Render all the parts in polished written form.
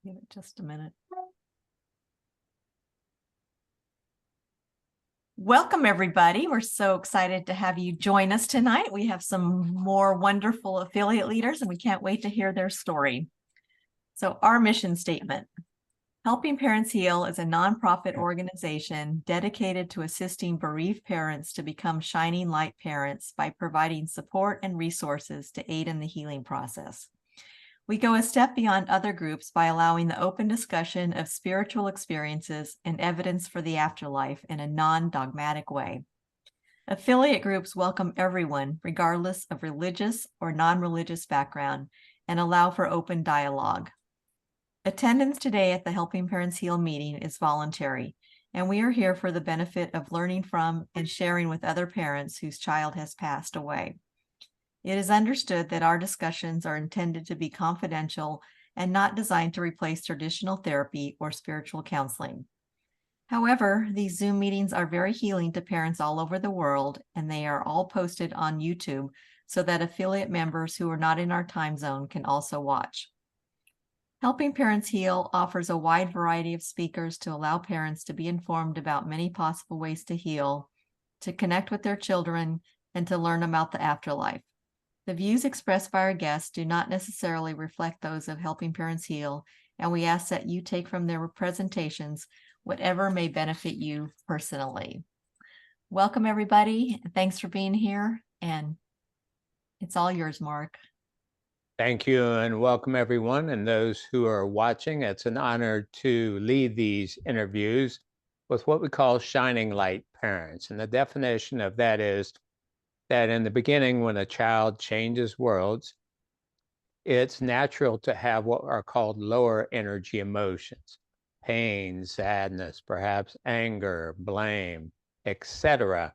Give it just a minute. Welcome, everybody. We're so excited to have you join us tonight. We have some more wonderful affiliate leaders, and we can't wait to hear their story. So our mission statement: Helping Parents Heal is a nonprofit organization dedicated to assisting bereaved parents to become shining light parents by providing support and resources to aid in the healing process. We go a step beyond other groups by allowing the open discussion of spiritual experiences and evidence for the afterlife in a non-dogmatic way. Affiliate groups welcome everyone, regardless of religious or non-religious background, and allow for open dialogue. Attendance today at the Helping Parents Heal meeting is voluntary, and we are here for the benefit of learning from and sharing with other parents whose child has passed away. It is understood that our discussions are intended to be confidential and not designed to replace traditional therapy or spiritual counseling. However, these Zoom meetings are very healing to parents all over the world, and they are all posted on YouTube so that affiliate members who are not in our time zone can also watch. Helping Parents Heal offers a wide variety of speakers to allow parents to be informed about many possible ways to heal, to connect with their children, and to learn about the afterlife. The views expressed by our guests do not necessarily reflect those of Helping Parents Heal, and we ask that you take from their presentations whatever may benefit you personally. Welcome, everybody. Thanks for being here, and it's all yours, Mark. Thank you, and welcome everyone and those who are watching. It's an honor to lead these interviews with what we call shining light parents. And the definition of that is that in the beginning, when a child changes worlds, it's natural to have what are called lower energy emotions: pain, sadness, perhaps anger, blame, etc.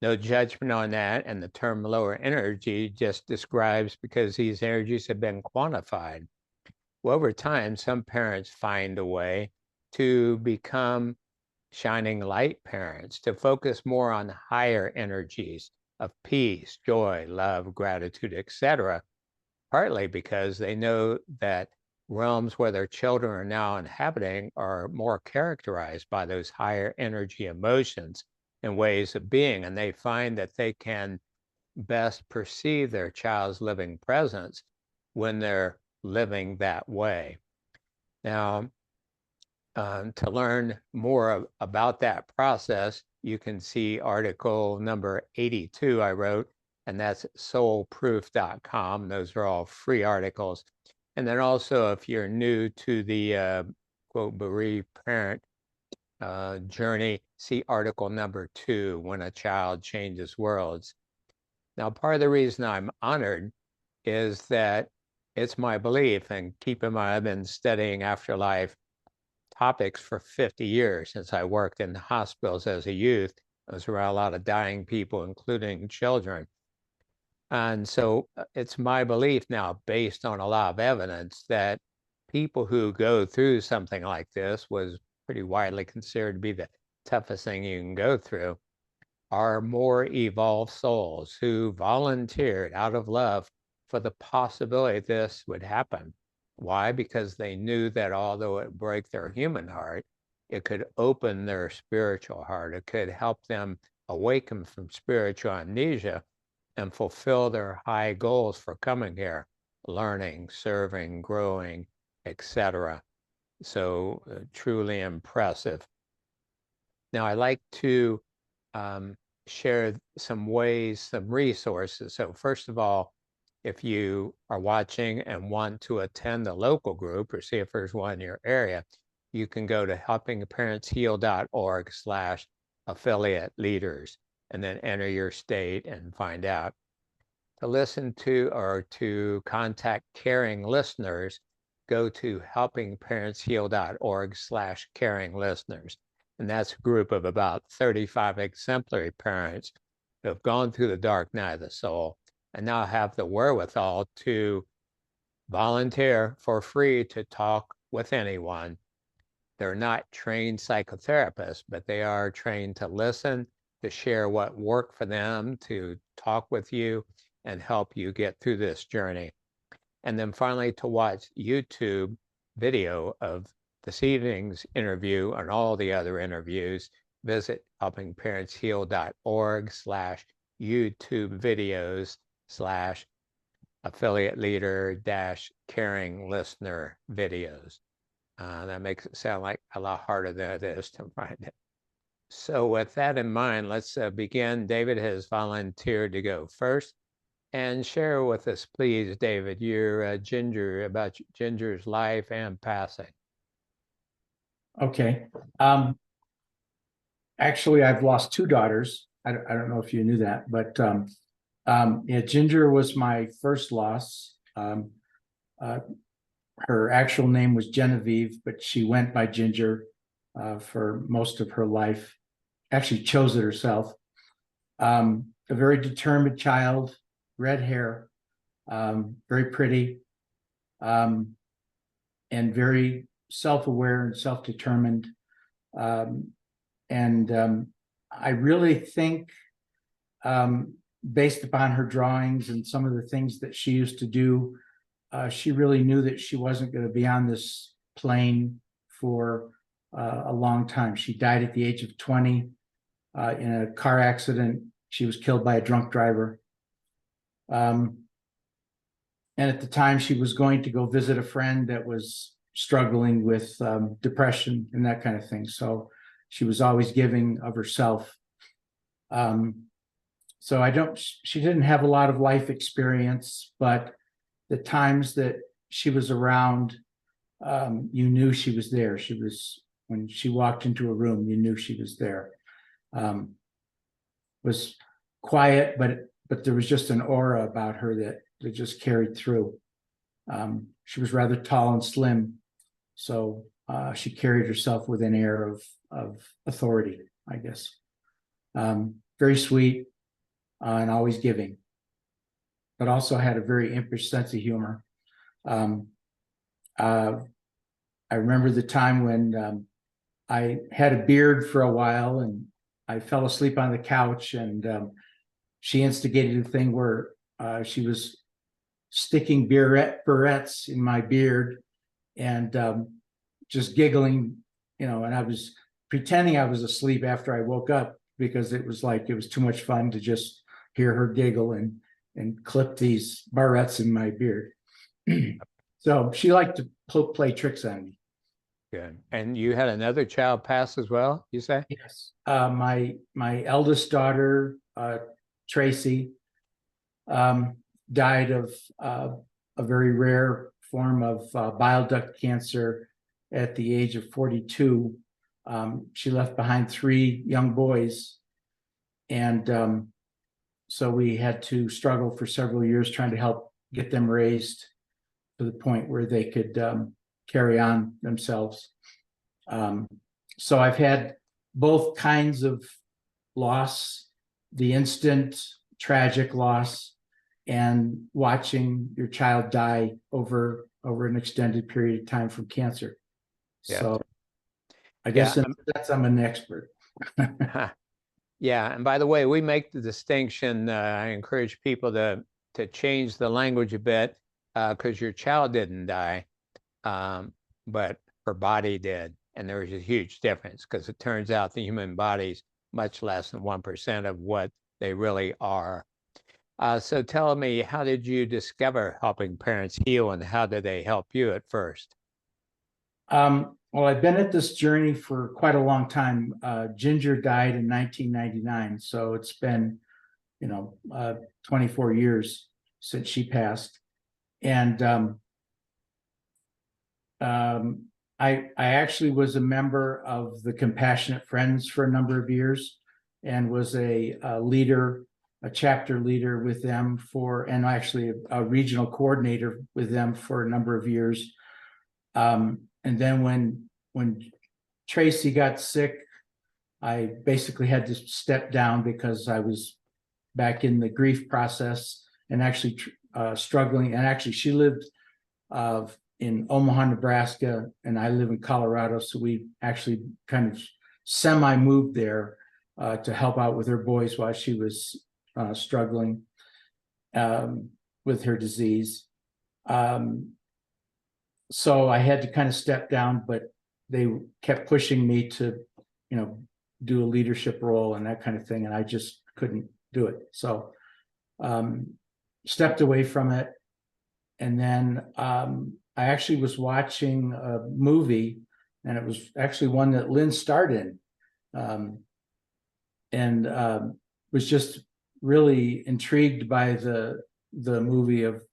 No judgment on that, and the term lower energy just describes because these energies have been quantified. Well, over time, some parents find a way to become shining light parents, to focus more on higher energies of peace, joy, love, gratitude, etc., partly because they know that realms where their children are now inhabiting are more characterized by those higher energy emotions and ways of being. And they find that they can best perceive their child's living presence when they're living that way. Now, to learn more about that process, you can see article number 82 I wrote, and that's soulproof.com. Those are all free articles. And then also, if you're new to the quote bereaved parent journey, see article number 2, When a Child Changes Worlds. Now, part of the reason I'm honored is that it's my belief, and keep in mind, I've been studying afterlife topics for 50 years since I worked in hospitals as a youth. I was around a lot of dying people, including children. And so it's my belief now, based on a lot of evidence, that people who go through something like this, was pretty widely considered to be the toughest thing you can go through, are more evolved souls who volunteered out of love for the possibility this would happen. Why? Because they knew that although it broke their human heart, it could open their spiritual heart. It could help them awaken from spiritual amnesia and fulfill their high goals for coming here: learning, serving, growing, etc. So truly impressive. Now, I like to share some ways, some resources. So first of all, if you are watching and want to attend a local group or see if there's one in your area, you can go to helpingparentsheal.org/affiliate leaders and then enter your state and find out. To listen to or to contact caring listeners, go to helpingparentsheal.org/caring listeners. And that's a group of about 35 exemplary parents who have gone through the dark night of the soul and now have the wherewithal to volunteer for free to talk with anyone. They're not trained psychotherapists, but they are trained to listen, to share what worked for them, to talk with you and help you get through this journey. And then finally, to watch YouTube video of this evening's interview and all the other interviews, visit helpingparentsheal.org/YouTube videos/affiliate leader-caring listener videos. That makes it sound like a lot harder than it is to find it. So with that in mind, let's begin. David has volunteered to go first. And share with us, please, David, your Ginger, about Ginger's life and passing. Okay. Actually, I've lost two daughters. I don't know if you knew that, but yeah, Ginger was my first loss. Her actual name was Genevieve, but she went by Ginger for most of her life. Actually chose it herself. A very determined child, red hair, very pretty, and very self-aware and self-determined. I really think, based upon her drawings and some of the things that she used to do, she really knew that she wasn't going to be on this plane for a long time. She died at the age of 20 in a car accident. She was killed by a drunk driver. And at the time, she was going to go visit a friend that was struggling with depression and that kind of thing. So she was always giving of herself. So she didn't have a lot of life experience, but the times that she was around, you knew she was there. When she walked into a room, you knew she was there. Was quiet, but there was just an aura about her that just carried through. She was rather tall and slim, so she carried herself with an air of authority, I guess. Very sweet and always giving, but also had a very impish sense of humor. I remember the time when I had a beard for a while and I fell asleep on the couch, and she instigated a thing where she was sticking barrettes in my beard and just giggling, and I was pretending I was asleep after I woke up, because it was too much fun to just hear her giggle and clip these barrettes in my beard. So she liked to play tricks on me. Good. And you had another child pass as well, you say? Yes. My eldest daughter, Tracy, died of a very rare form of bile duct cancer at the age of 42. She left behind 3 young boys, and so we had to struggle for several years trying to help get them raised to the point where they could carry on themselves. So I've had both kinds of loss, the instant tragic loss, and watching your child die over an extended period of time from cancer. Yeah. So I guess I'm an expert. Yeah, and by the way, we make the distinction. I encourage people to change the language a bit, because your child didn't die, but her body did, and there was a huge difference, because it turns out the human body's much less than 1% of what they really are. So tell me, how did you discover Helping Parents Heal, and how did they help you at first? Well, I've been at this journey for quite a long time. Ginger died in 1999, so it's been, 24 years since she passed. And I actually was a member of the Compassionate Friends for a number of years, and was a leader, a chapter leader with them and actually a regional coordinator with them for a number of years. And then when Tracy got sick, I basically had to step down, because I was back in the grief process and actually struggling. And actually, she lived in Omaha, Nebraska, and I live in Colorado. So we actually kind of semi-moved there to help out with her boys while she was struggling with her disease. so I had to kind of step down, but they kept pushing me to, do a leadership role and that kind of thing. And I just couldn't do it. So, stepped away from it. And then, I actually was watching a movie, and it was actually one that Lynn starred in. Was just really intrigued by the movie of,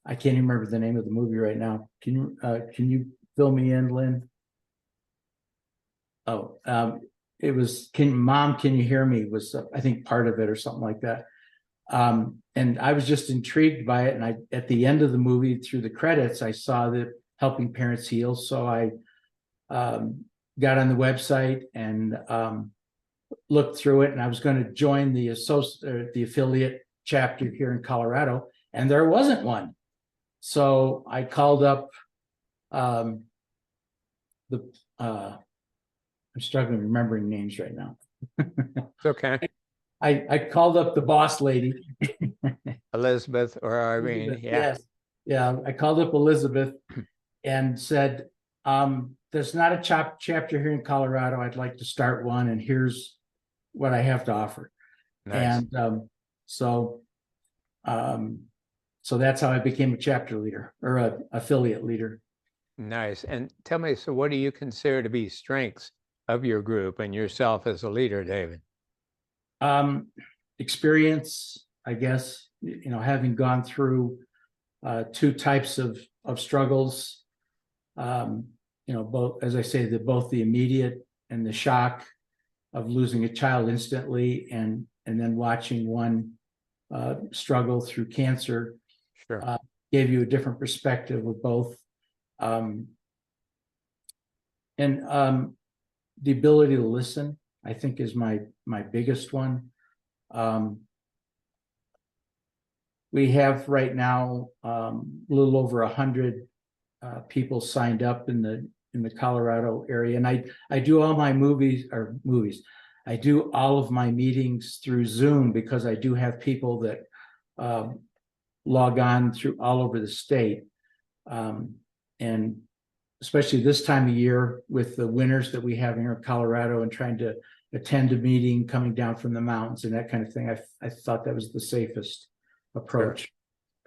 I can't even remember the name of the movie right now. Can you fill me in, Lynn? Oh, it was Mom, Can You Hear Me? Was I think part of it or something like that. And I was just intrigued by it. And at the end of the movie, through the credits, I saw that Helping Parents Heal. So I got on the website and looked through it, and I was going to join the affiliate chapter here in Colorado, and there wasn't one. So I called up I'm struggling remembering names right now. It's okay. I called up the boss lady. Elizabeth or Irene. Elizabeth, Yeah. yes. Yeah. I called up Elizabeth and said, there's not a chapter here in Colorado. I'd like to start one, and here's what I have to offer. Nice. And so that's how I became a chapter leader or a affiliate leader. Nice. And tell me, so what do you consider to be strengths of your group and yourself as a leader, David? Experience, I guess, having gone through two types of struggles, both, as I say, both the immediate and the shock of losing a child instantly, and then watching one struggle through cancer. Sure. Gave you a different perspective of both. The ability to listen, I think, is my biggest one. We have right now a little over 100 people signed up in the Colorado area, and I do all my I do all of my meetings through Zoom, because I do have people that log on through all over the state, and especially this time of year with the winters that we have here in Colorado, and trying to attend a meeting coming down from the mountains and that kind of thing. I thought that was the safest approach.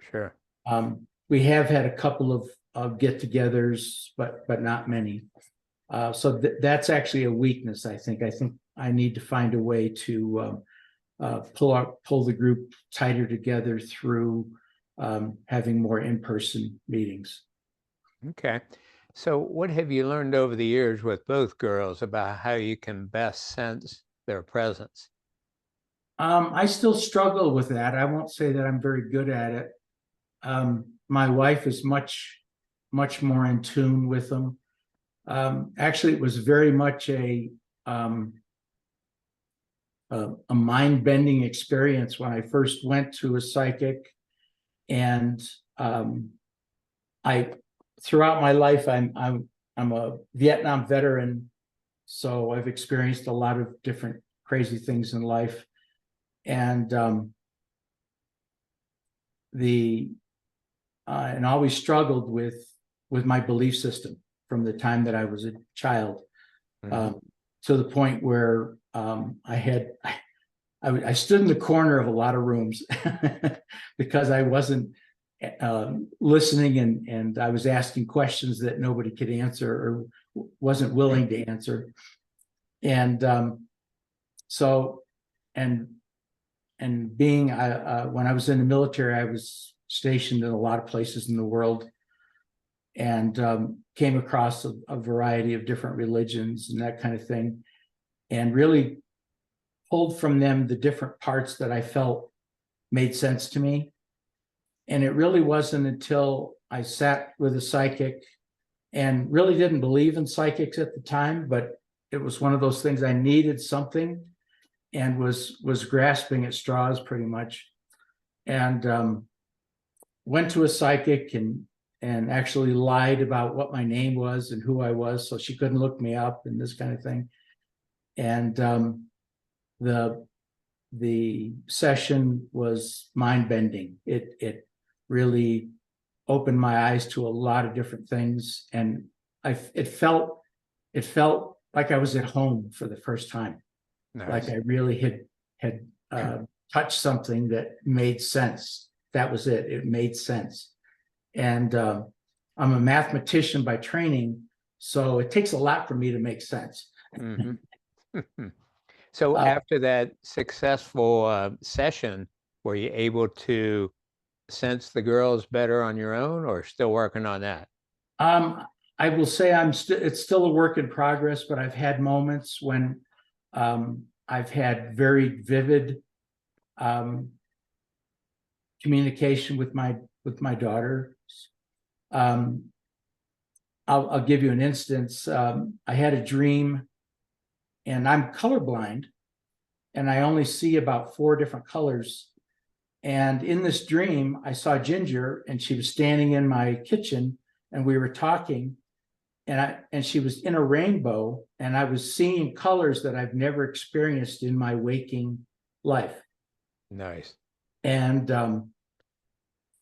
Sure. We have had a couple of get-togethers, but not many. So that's actually a weakness. I think I need to find a way to pull the group tighter together through having more in-person meetings. Okay. So what have you learned over the years with both girls about how you can best sense their presence? I still struggle with that. I won't say that I'm very good at it. My wife is much more in tune with them. Actually, it was very much a mind-bending experience when I first went to a psychic, and throughout my life, I'm a Vietnam veteran, so I've experienced a lot of different crazy things in life, and and always struggled with my belief system from the time that I was a child, to the point where I stood in the corner of a lot of rooms because I wasn't listening, and I was asking questions that nobody could answer or wasn't willing to answer. And and being when I was in the military, I was stationed in a lot of places in the world, and came across a variety of different religions and that kind of thing, and really pulled from them the different parts that I felt made sense to me. And it really wasn't until I sat with a psychic, and really didn't believe in psychics at the time, but it was one of those things, I needed something, and was grasping at straws pretty much, and went to a psychic and actually lied about what my name was and who I was, so she couldn't look me up and this kind of thing. And the session was mind-bending. It really opened my eyes to a lot of different things, and it felt like I was at home for the first time. Nice. Like I really had touched something that made sense. That was it. It made sense. And I'm a mathematician by training, so it takes a lot for me to make sense. Mhm. So after that successful session, were you able to sense the girls better on your own, or still working on that? I will say it's still a work in progress, but I've had moments when I've had very vivid communication with my daughter. I'll give you an instance. I had a dream, and I'm colorblind, and I only see about 4 different colors. And in this dream, I saw Ginger, and she was standing in my kitchen, and we were talking, and she was in a rainbow, and I was seeing colors that I've never experienced in my waking life. Nice. And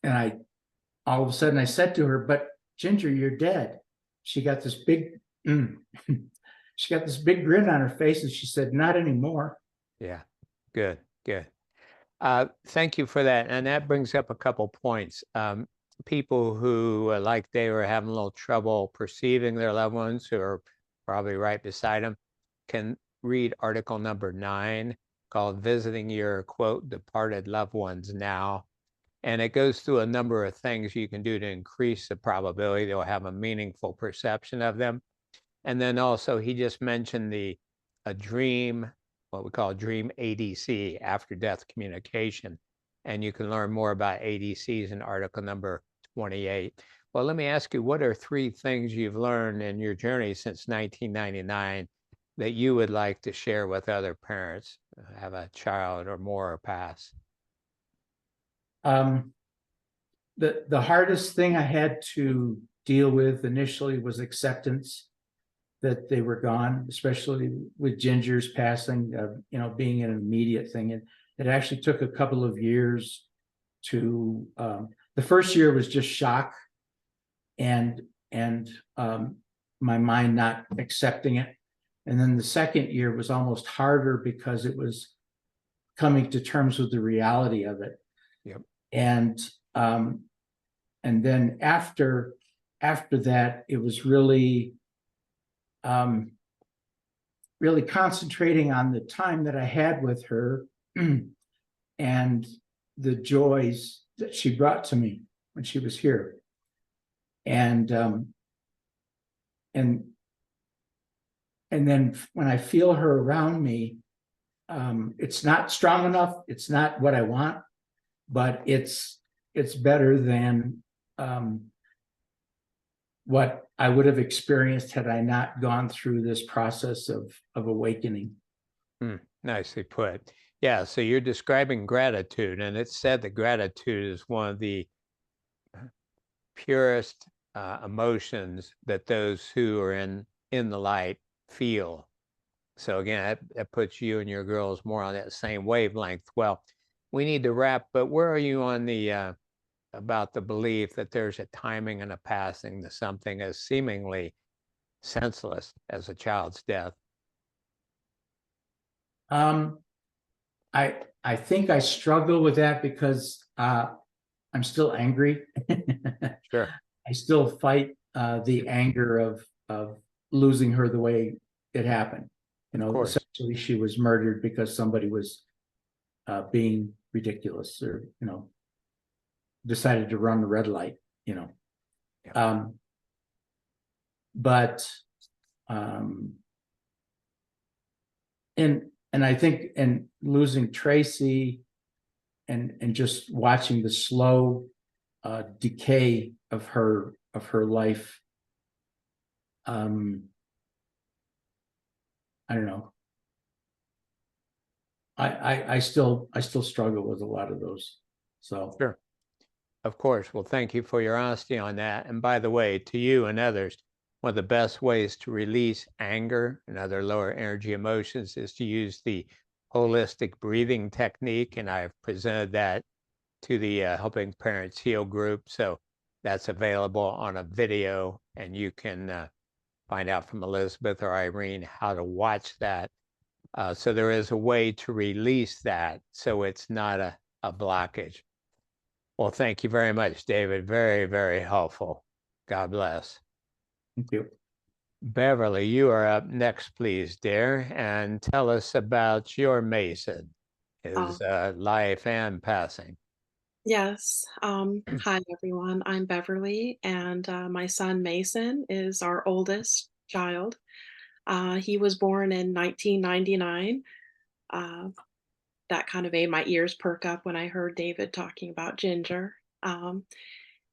I all of a sudden I said to her, "But Ginger, you're dead." She got this big she got this big grin on her face, and she said, "Not anymore." Yeah, good, good. Thank you for that. And that brings up a couple points. People who, like they were having a little trouble perceiving their loved ones, who are probably right beside them, can read article number 9 called Visiting Your, quote, Departed Loved Ones Now. And it goes through a number of things you can do to increase the probability they'll have a meaningful perception of them. And then also, he just mentioned a dream, what we call dream ADC, after death communication. And you can learn more about ADCs in article number 28. Well, let me ask you, what are 3 things you've learned in your journey since 1999 that you would like to share with other parents who have a child or more or pass? The hardest thing I had to deal with initially was acceptance that they were gone, especially with Ginger's passing, being an immediate thing. It actually took a couple of years to, the first year was just shock and my mind not accepting it. And then the second year was almost harder because it was coming to terms with the reality of it. Yep. And then after that, it was really concentrating on the time that I had with her and the joys that she brought to me when she was here. And then when I feel her around me, it's not strong enough. It's not what I want, but it's better than what I would have experienced had I not gone through this process of awakening. Nicely put. Yeah, so you're describing gratitude, and it's said that gratitude is one of the purest emotions that those who are in the light feel. So again, that puts you and your girls more on that same wavelength. Well, we need to wrap, but where are you on the about the belief that there's a timing and a passing to something as seemingly senseless as a child's death? I think I struggle with that because I'm still angry. Sure. I still fight the anger of losing her the way it happened. Essentially she was murdered because somebody was being ridiculous, or decided to run the red light. Yeah. But and I think, and losing Tracy and just watching the slow decay of her life, I don't know. I still struggle with a lot of those. So sure. Of course. Well, thank you for your honesty on that. And by the way, to you and others, one of the best ways to release anger and other lower energy emotions is to use the holistic breathing technique. And I've presented that to the Helping Parents Heal group. So that's available on a video, and you can find out from Elizabeth or Irene how to watch that. So there is a way to release that so it's not a blockage. Well, thank you very much, David. Very, very helpful. God bless. Thank you. Beverly, you are up next, please, dear, and tell us about your Mason, his life and passing. Yes. Hi, everyone. I'm Beverly, and my son Mason is our oldest child. He was born in 1999. That kind of made my ears perk up when I heard David talking about Ginger.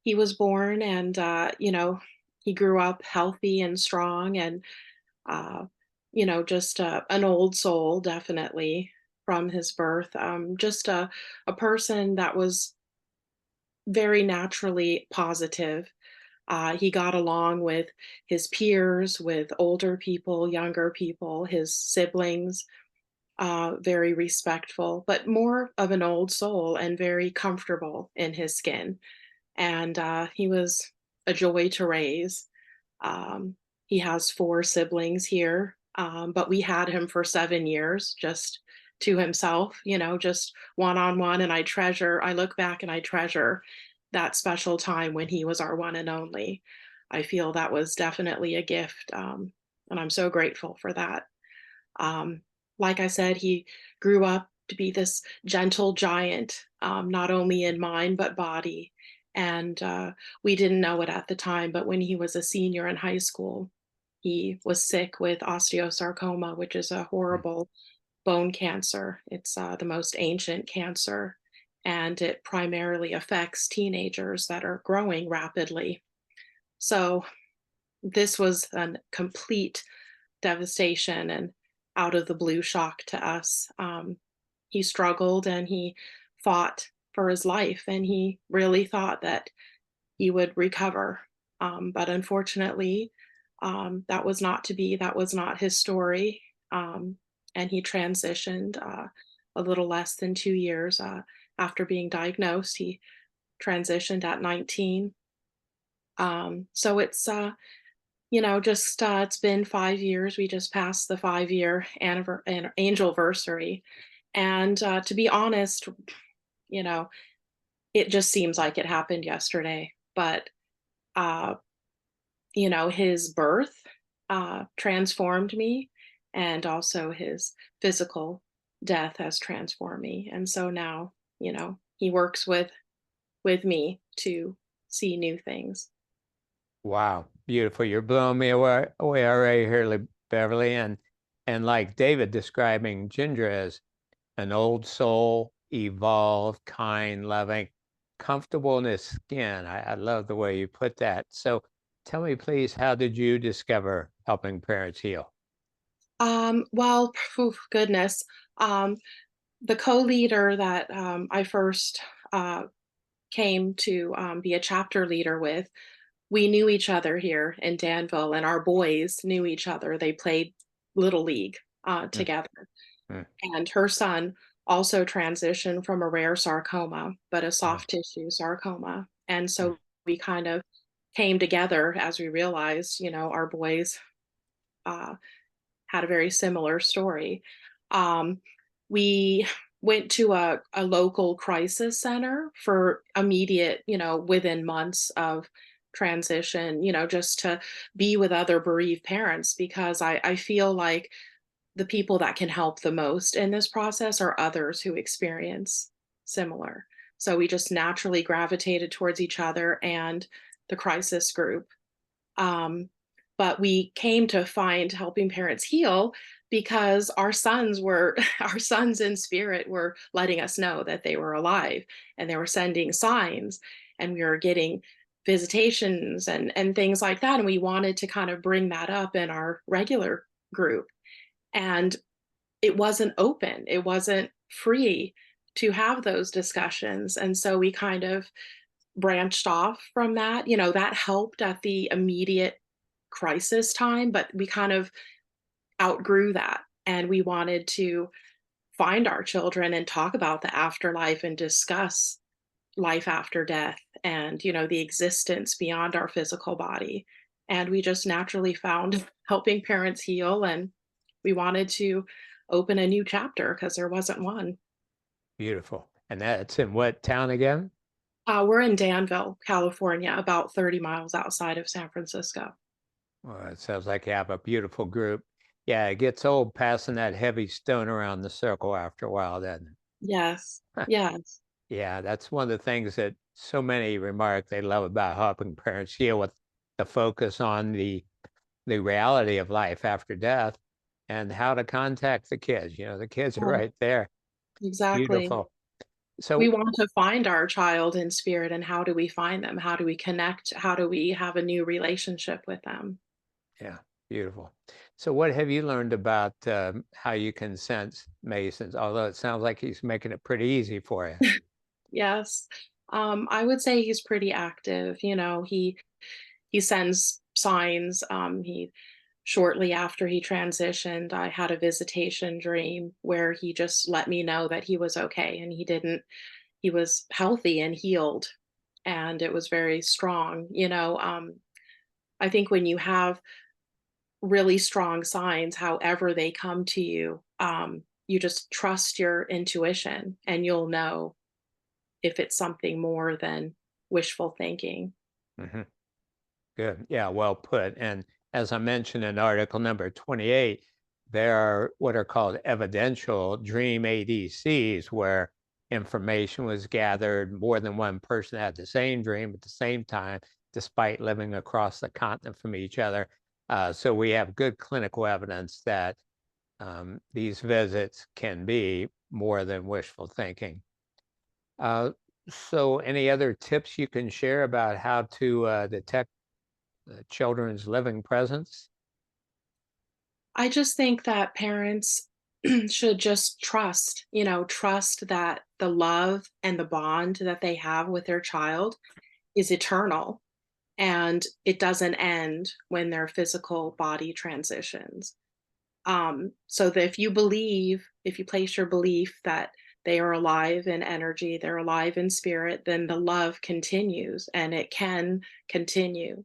He was born, and he grew up healthy and strong, and just an old soul, definitely from his birth. Just a person that was very naturally positive. He got along with his peers, with older people, younger people, his siblings, very respectful, but more of an old soul and very comfortable in his skin. And he was a joy to raise. Um, he has 4 siblings here, but we had him for 7 years just to himself, just one on one. And I look back and I treasure that special time when he was our one and only. I feel that was definitely a gift. And I'm so grateful for that. Um, like I said, he grew up to be this gentle giant, not only in mind, but body. And we didn't know it at the time, but when he was a senior in high school, he was sick with osteosarcoma, which is a horrible bone cancer. It's the most ancient cancer, and it primarily affects teenagers that are growing rapidly. So this was a complete devastation and out of the blue shock to us. He struggled and he fought for his life, and he really thought that he would recover. But unfortunately, that was not to be. That was not his story. And he transitioned a little less than 2 years after being diagnosed. He transitioned at 19. So it's it's been 5 years. We just passed the 5-year anniversary. And to be honest, it just seems like it happened yesterday. But, his birth transformed me, and also his physical death has transformed me. And so now, he works with me to see new things. Wow, beautiful. You're blowing me away already here, Beverly. And like David describing Ginger as an old soul, evolved, kind, loving, comfortable in his skin. I love the way you put that. So tell me, please, how did you discover Helping Parents Heal? Well, goodness. The co-leader that I first came to be a chapter leader with, we knew each other here in Danville, and our boys knew each other. They played Little League together. Mm. And her son also transitioned from a rare sarcoma, but a soft tissue sarcoma. And so we kind of came together as we realized, our boys had a very similar story. We went to a local crisis center for immediate, within months of transition, just to be with other bereaved parents, because I feel like the people that can help the most in this process are others who experience similar. So we just naturally gravitated towards each other and the crisis group. But we came to find Helping Parents Heal because our sons in spirit were letting us know that they were alive, and they were sending signs, and we were getting visitations and things like that. And we wanted to kind of bring that up in our regular group. And it wasn't open, it wasn't free to have those discussions. And so we kind of branched off from that. That helped at the immediate crisis time, but we kind of outgrew that. And we wanted to find our children and talk about the afterlife and discuss, life after death and, the existence beyond our physical body. And we just naturally found helping parents heal, and we wanted to open a new chapter because there wasn't one. Beautiful. And that's in what town again? We're in Danville, California, about 30 miles outside of San Francisco. Well, it sounds like you have a beautiful group. Yeah, it gets old passing that heavy stone around the circle after a while, doesn't Yes. it? Yes. Yeah, that's one of the things that so many remark they love about helping parents heal, with the focus on the reality of life after death and how to contact the kids. The kids are Yeah, right there. exactly. Beautiful. We So, want to find our child in spirit, and how do we find them? How do we connect? How do we have a new relationship with them? yeah, beautiful. So, what have you learned about how you can sense Masons? Although it sounds like he's making it pretty easy for you. Yes. I would say he's pretty active. He sends signs. He Shortly after he transitioned, I had a visitation dream where he just let me know that he was okay, and he was healthy and healed, and it was very strong. I think when you have really strong signs, however they come to you, you just trust your intuition, and you'll know if it's something more than wishful thinking. Hmm. Good. Yeah, well put. And as I mentioned in article number 28, there are what are called evidential dream ADCs, where information was gathered. More than one person had the same dream at the same time, despite living across the continent from each other. So we have good clinical evidence that these visits can be more than wishful thinking. Uh, so any other tips you can share about how to detect children's living presence? I just think that parents should just trust that the love and the bond that they have with their child is eternal, and it doesn't end when their physical body transitions. So that if you place your belief that they are alive in energy, they're alive in spirit, then the love continues, and it can continue,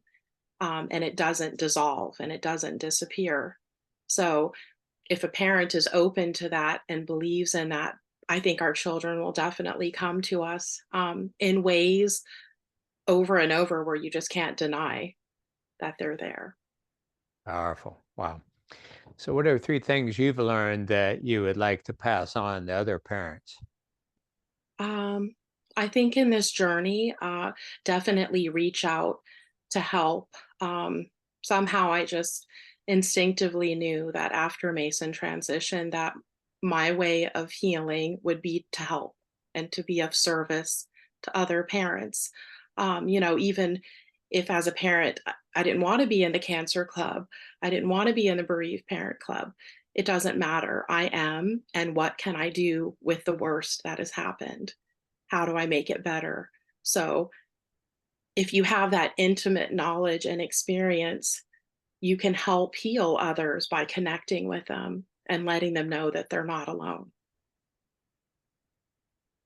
and it doesn't dissolve and it doesn't disappear. So if a parent is open to that and believes in that, I think our children will definitely come to us in ways over and over where you just can't deny that they're there. Powerful. Wow. So, what are three things you've learned that you would like to pass on to other parents? Um, I think in this journey, definitely reach out to help. Somehow I just instinctively knew that after Mason transition, that my way of healing would be to help and to be of service to other parents. Even if as a parent, I didn't want to be in the cancer club, I didn't want to be in the bereaved parent club. It doesn't matter. I am, and what can I do with the worst that has happened? How do I make it better? So, if you have that intimate knowledge and experience, you can help heal others by connecting with them and letting them know that they're not alone.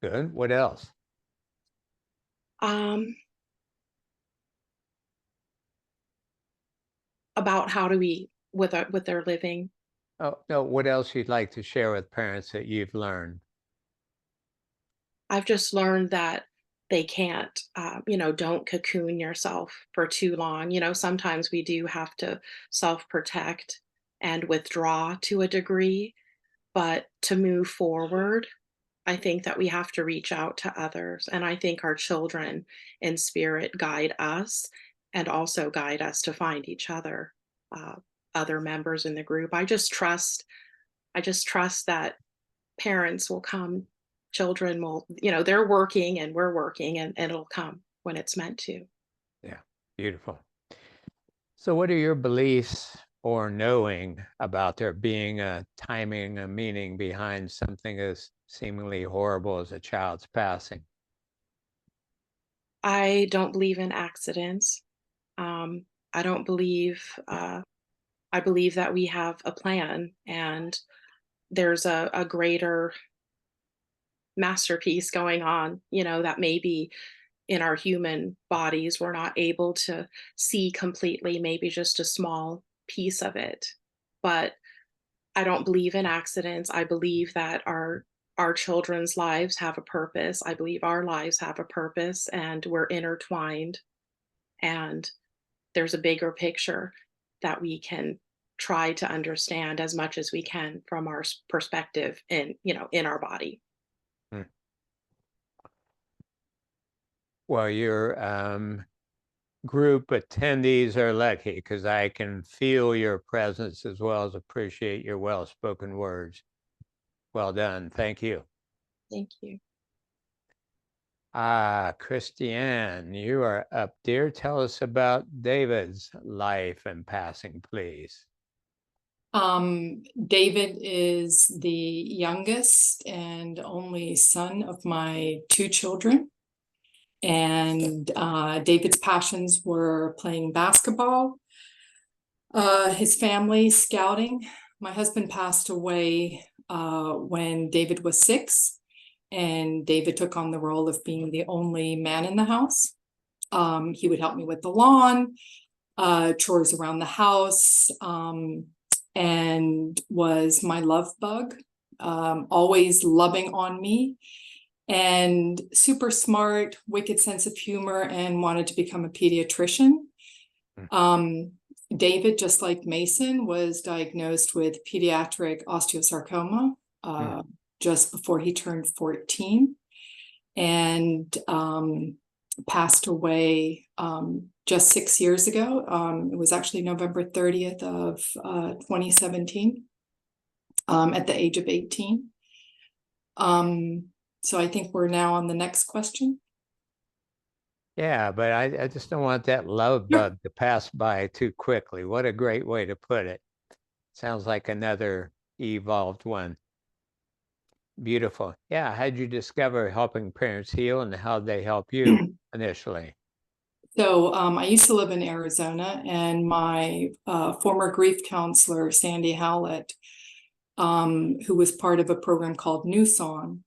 Good. What else? Um, about how do we with their living. Oh, no, what else you'd like to share with parents that you've learned? I've just learned that they can't, don't cocoon yourself for too long. Sometimes we do have to self protect and withdraw to a degree, but to move forward, I think that we have to reach out to others. And I think our children in spirit guide us and also guide us to find each other, uh, other members in the group. I just trust that parents will come, children will, they're working and we're working, and it'll come when it's meant to. Yeah, beautiful. So, what are your beliefs or knowing about there being a timing, a meaning behind something as seemingly horrible as a child's passing? I don't believe in accidents. I don't believe, I believe that we have a plan, and there's a greater masterpiece going on, that maybe in our human bodies we're not able to see completely, maybe just a small piece of it. But I don't believe in accidents. I believe that our children's lives have a purpose. I believe our lives have a purpose, and we're intertwined, and there's a bigger picture that we can try to understand as much as we can from our perspective in our body. Hmm. Well, your group attendees are lucky because I can feel your presence as well as appreciate your well-spoken words. Well done. Thank you. Thank you. Christiane, you are up, dear. Tell us about David's life and passing, please. David is the youngest and only son of my 2 children. And David's passions were playing basketball, his family, scouting. My husband passed away when David was 6, and David took on the role of being the only man in the house. He would help me with the lawn, chores around the house, and was my love bug, always loving on me, and super smart, wicked sense of humor, and wanted to become a pediatrician. David, just like Mason, was diagnosed with pediatric osteosarcoma just before he turned 14, and passed away just 6 years ago. It was actually November 30th of 2017, at the age of 18. So I think we're now on the next question. Yeah, but I just don't want that love bug to pass by too quickly. What a great way to put it. Sounds like another evolved one. Beautiful. Yeah, how'd you discover Helping Parents Heal, and how'd they help you initially? So I used to live in Arizona, and my former grief counselor, Sandy Howlett, who was part of a program called New Song,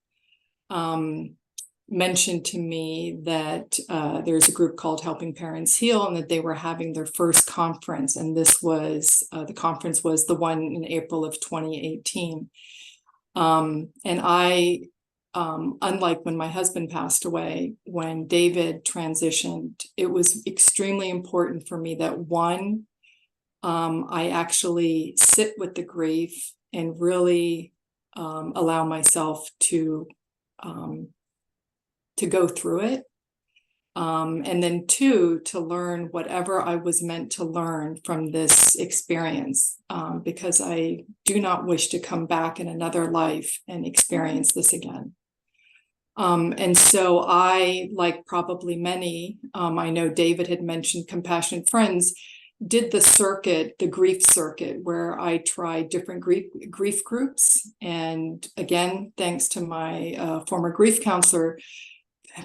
mentioned to me that there's a group called Helping Parents Heal, and that they were having their first conference. And this was, the conference was the one in April of 2018. And I, unlike when my husband passed away, when David transitioned, it was extremely important for me that one, I actually sit with the grief and really allow myself to go through it. And then 2, to learn whatever I was meant to learn from this experience, because I do not wish to come back in another life and experience this again. And so I, like probably many, I know David had mentioned Compassionate Friends, did the circuit, the grief circuit, where I tried different grief groups. And again, thanks to my former grief counselor,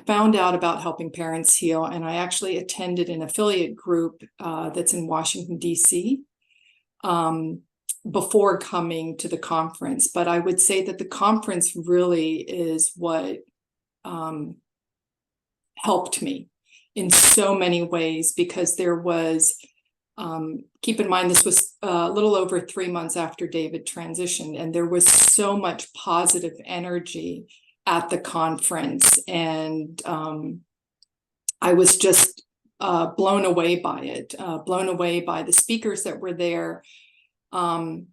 found out about Helping Parents Heal, and I actually attended an affiliate group that's in Washington, D.C. Before coming to the conference. But I would say that the conference really is what helped me in so many ways, because there was, keep in mind, this was a little over 3 months after David transitioned, and there was so much positive energy at the conference, and I was just blown away by it, blown away by the speakers that were there, and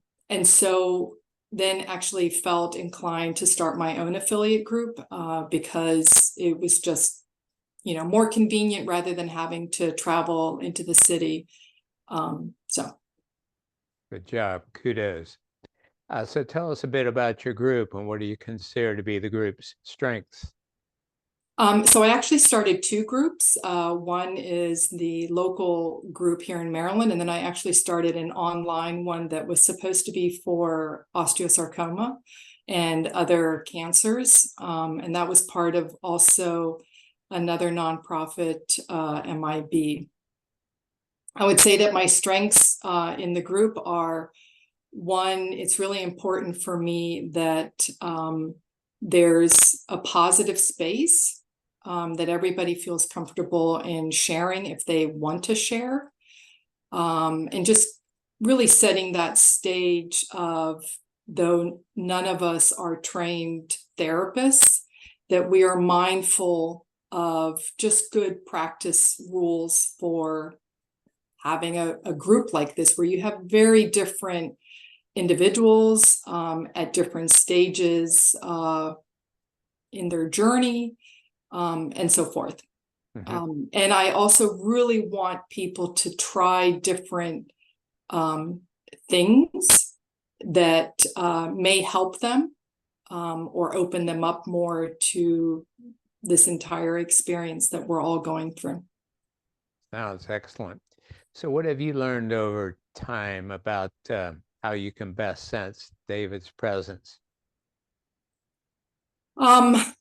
so then actually felt inclined to start my own affiliate group, because it was just, more convenient rather than having to travel into the city. So Good job. Kudos. So tell us a bit about your group, and what do you consider to be the group's strengths? So I actually started 2 groups. One is the local group here in Maryland, and then I actually started an online one that was supposed to be for osteosarcoma and other cancers. And that was part of also another nonprofit, MIB. I would say that my strengths in the group are, one, it's really important for me that There's a positive space that everybody feels comfortable in sharing if they want to share. And just really setting that stage of, though none of us are trained therapists, that we are mindful of just good practice rules for having a group like this, where you have very different individuals at different stages in their journey, and so forth. Mhm. And I also really want people to try different things that may help them or open them up more to this entire experience that we're all going through. Sounds excellent. So what have you learned over time about how you can best sense David's presence? I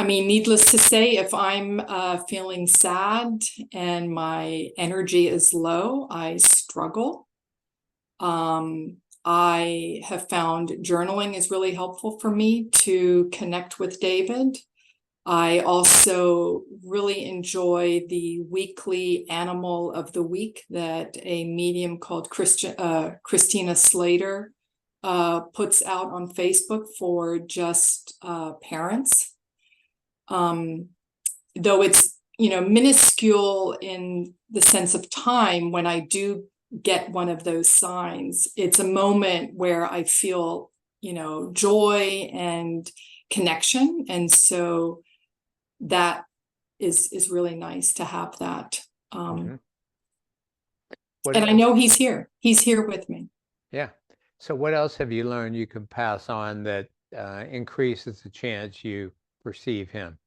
mean, needless to say, if I'm feeling sad and my energy is low, I struggle. I have found journaling is really helpful for me to connect with David. I also really enjoy the weekly Animal of the Week that a medium called Christina Slater puts out on Facebook for just parents. Though it's, minuscule in the sense of time, when I do get one of those signs, it's a moment where I feel, joy and connection. And so that is really nice to have that. Mhm. And I know he's here with me. Yeah. So what else have you learned you can pass on that increases the chance you perceive him?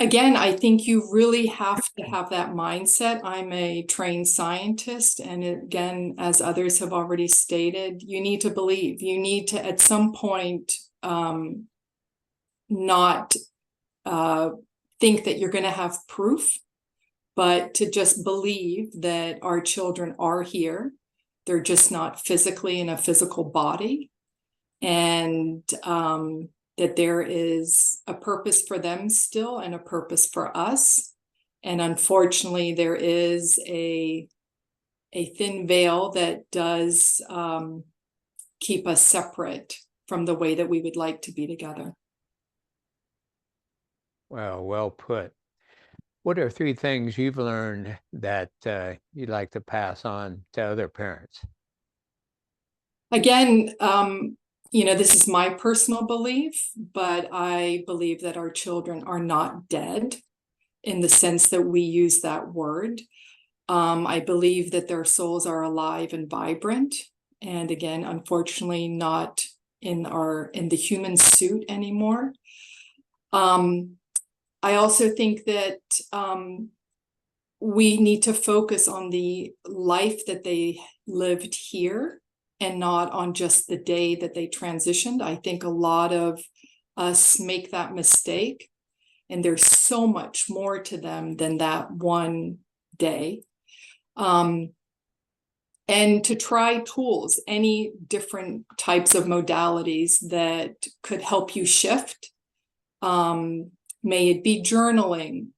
Again, I think you really have to have that mindset. I'm a trained scientist, and again, as others have already stated, you need to believe. You need to, at some point, not think that you're going to have proof, but to just believe that our children are here. They're just not physically in a physical body, and that there is a purpose for them still and a purpose for us. And unfortunately, there is a thin veil that does keep us separate from the way that we would like to be together. Well put. What are 3 things you've learned that you'd like to pass on to other parents? Again, this is my personal belief, but I believe that our children are not dead in the sense that we use that word. I believe that their souls are alive and vibrant. And again, unfortunately, not in the human suit anymore. I also think that we need to focus on the life that they lived here and not on just the day that they transitioned. I think a lot of us make that mistake, and there's so much more to them than that one day. And to try tools, any different types of modalities that could help you shift. May it be journaling,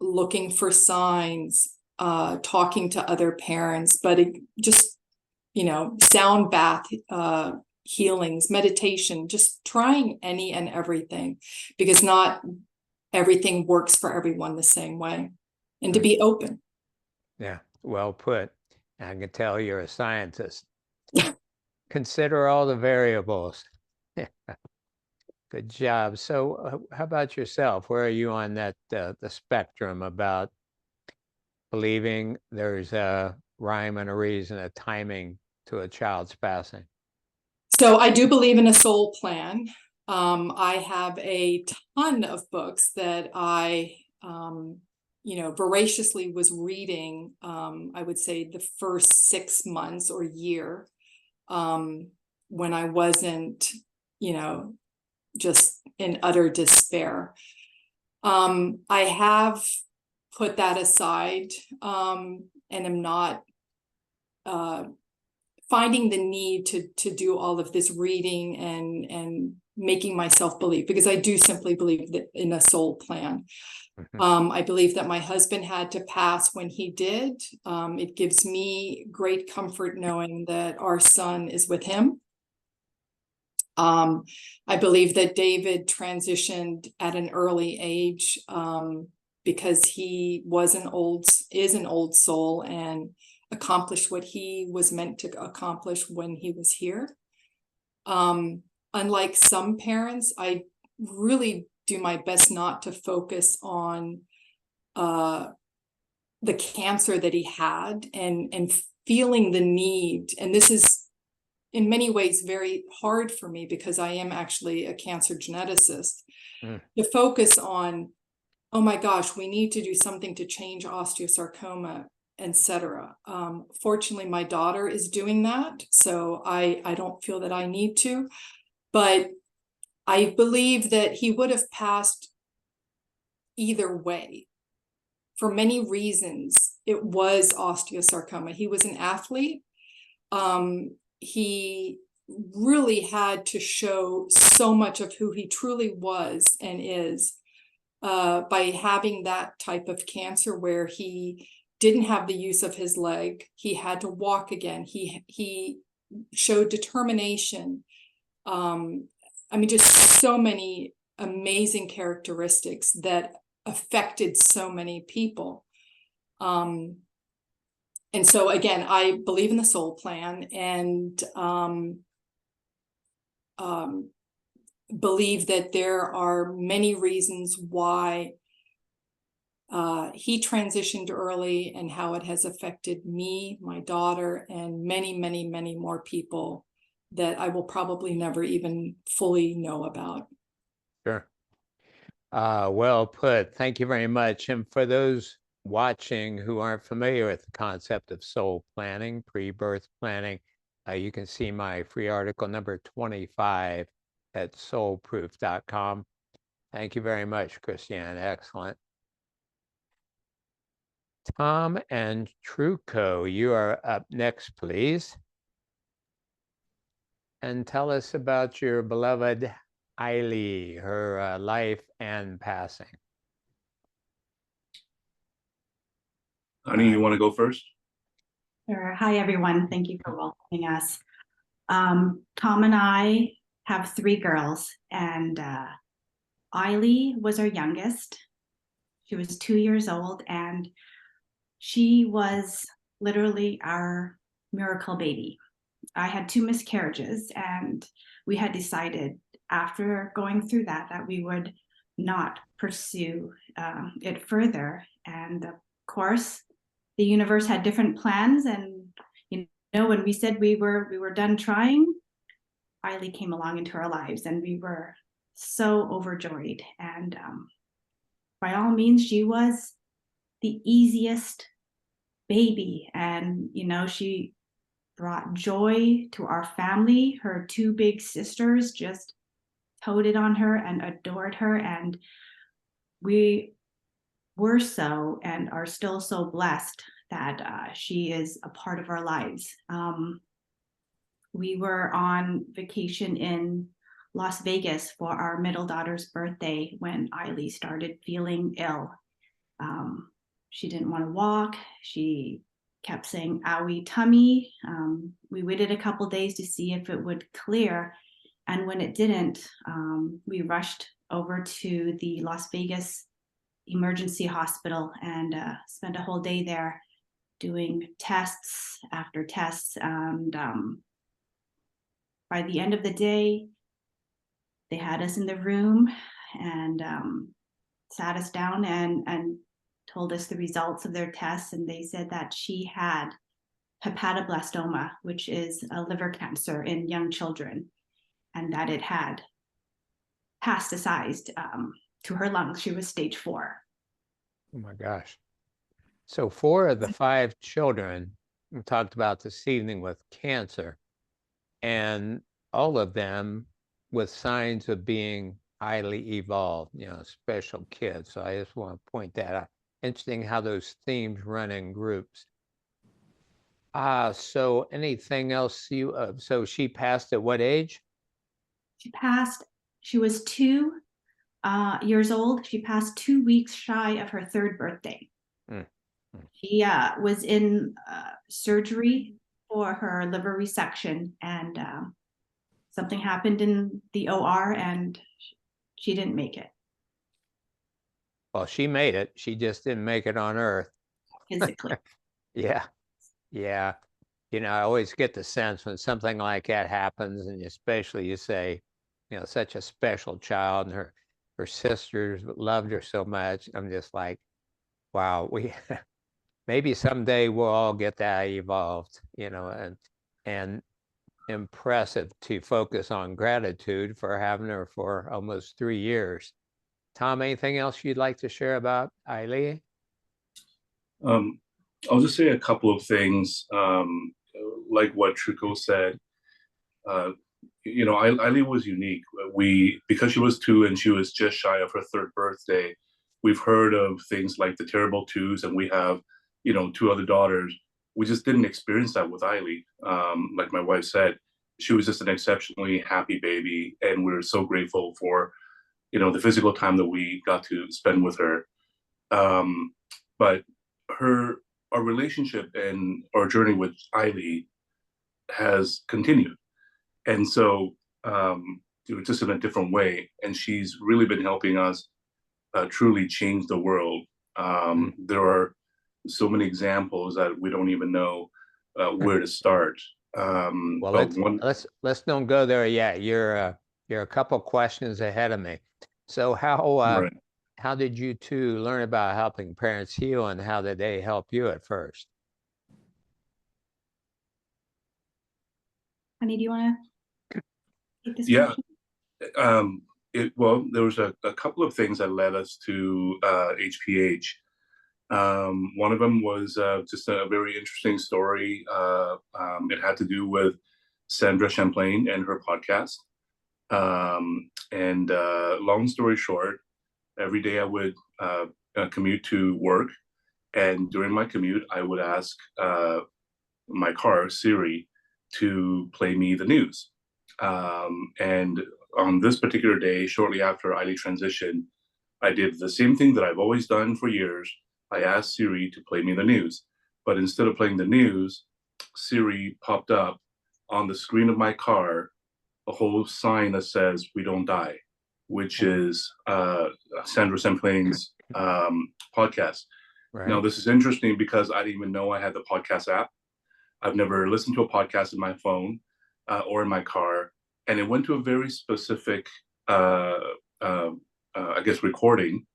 looking for signs, talking to other parents, but just, sound bath healings, meditation, just trying any and everything, because not everything works for everyone the same way, and to be open. Yeah, well put. I can tell you're a scientist. Consider all the variables. Good job. So how about yourself? Where are you on that the spectrum about believing there's a rhyme and a reason, a timing to a child's passing? So I do believe in a soul plan. I have a ton of books that I voraciously was reading, I would say the first 6 months or year, when I wasn't, just in utter despair. I have put that aside, and am not finding the need to do all of this reading and making myself believe, because I do simply believe that in a soul plan. I believe that my husband had to pass when he did. It gives me great comfort knowing that our son is with him. I believe that David transitioned at an early age because he is an old soul and accomplished what he was meant to accomplish when he was here. Unlike some parents, I really do my best not to focus on the cancer that he had and feeling the need. And this is in many ways very hard for me because I am actually a cancer geneticist, to focus on, oh my gosh, we need to do something to change osteosarcoma, etc. Fortunately, my daughter is doing that, so I don't feel that I need to, but I believe that he would have passed either way. For many reasons, it was osteosarcoma. He was an athlete. He really had to show so much of who he truly was and is by having that type of cancer where he didn't have the use of his leg. He had to walk again. He showed determination. I mean, just so many amazing characteristics that affected so many people. And so again, I believe in the soul plan and believe that there are many reasons why he transitioned early and how it has affected me, my daughter, and many, many, many more people that I will probably never even fully know about. Sure. Well put. Thank you very much. And for those watching who aren't familiar with the concept of soul planning, pre-birth planning, you can see my free article number 25 at soulproof.com. Thank you very much, Christiane. Excellent. Tom and Truco, you are up next, please. And tell us about your beloved Eiley, her life and passing. Honey, you want to go first? Sure. Hi, everyone. Thank you for welcoming us. Tom and I have 3 girls, and Eiley was our youngest. She was 2 years old, and she was literally our miracle baby. I had 2 miscarriages, and we had decided after going through that we would not pursue it further. And of course, the universe had different plans, and you know, when we said we were done trying, Eiley came along into our lives, and we were so overjoyed. And by all means, she was the easiest baby, and you know, she brought joy to our family. Her 2 big sisters just toted on her and adored her, and we were so and are still so blessed that she is a part of our lives. We were on vacation in Las Vegas for our middle daughter's birthday when Eiley started feeling ill. She didn't want to walk. She kept saying, owie tummy. We waited a couple days to see if it would clear. And when it didn't, we rushed over to the Las Vegas emergency hospital and spent a whole day there doing tests after tests. And by the end of the day, they had us in the room and sat us down and told us the results of their tests. And they said that she had hepatoblastoma, which is a liver cancer in young children, and that it had metastasized to her lungs. She was stage 4. Oh my gosh. So 4 of the 5 children we talked about this evening with cancer, and all of them with signs of being highly evolved, you know, special kids. So I just want to point that out. Interesting how those themes run in groups. So anything else so she passed at what age? She was 2 years old. She passed 2 weeks shy of her third birthday. Mm. She was in surgery for her liver resection, and something happened in the OR, and she didn't make it Well, she made it. She just didn't make it on Earth. physically. Yeah. Yeah. I always get the sense when something like that happens, and especially you say, such a special child, and her sisters loved her so much. I'm just like, wow, we maybe someday we'll all get that evolved, and impressive to focus on gratitude for having her for almost 3 years. Tom, anything else you'd like to share about Eileen? I'll just say a couple of things, like what Truco said. Eileen was unique. Because she was 2 and she was just shy of her third birthday, we've heard of things like the terrible twos, and we have, 2 other daughters. We just didn't experience that with Eileen. Like my wife said, she was just an exceptionally happy baby, and we're so grateful for, the physical time that we got to spend with her. But our relationship and our journey with Eileen has continued. And so, just in a different way. And she's really been helping us truly change the world. There are so many examples that we don't even know where to start. Well, but let's don't go there yet. You're a couple questions ahead of me. So right. how did you two learn about helping parents heal, and how did they help you at first? Honey, do you want to take this Yeah. question? There was a couple of things that led us to HPH. One of them was just a very interesting story. It had to do with Sandra Champlain and her podcast. And long story short, every day I would commute to work, and during my commute, I would ask my car, Siri, to play me the news. And on this particular day, shortly after Eileen transitioned, I did the same thing that I've always done for years. I asked Siri to play me the news. But instead of playing the news, Siri popped up on the screen of my car a whole sign that says "We Don't Die," which is Sandra Champlain's podcast. Right. Now, this is interesting because I didn't even know I had the podcast app. I've never listened to a podcast in my phone or in my car, and it went to a very specific, recording,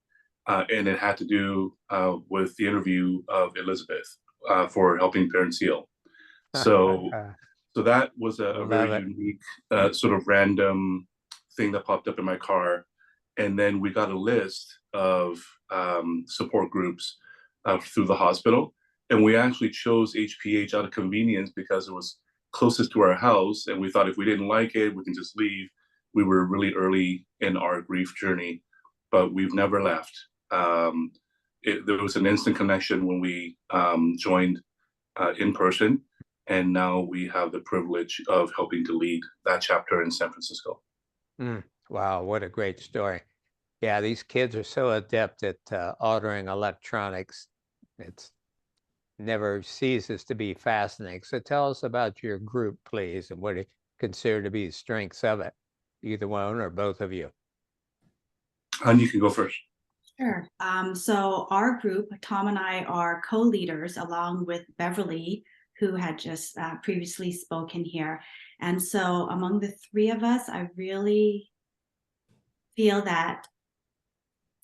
and it had to do with the interview of Elizabeth for helping parents heal. So that was a very unique sort of random thing that popped up in my car. And then we got a list of support groups through the hospital. And we actually chose HPH out of convenience because it was closest to our house. And we thought if we didn't like it, we can just leave. We were really early in our grief journey, but we've never left. There was an instant connection when we joined in person. And now we have the privilege of helping to lead that chapter in San Francisco. Wow, what a great story. Yeah, these kids are so adept at altering electronics. It's never ceases to be fascinating. So tell us about your group, please, and what do you consider to be the strengths of it, either one or both of you. And you can go first. Sure. So our group, Tom and I, are co-leaders along with Beverly, who had just previously spoken here. And so among the 3 of us, I really feel that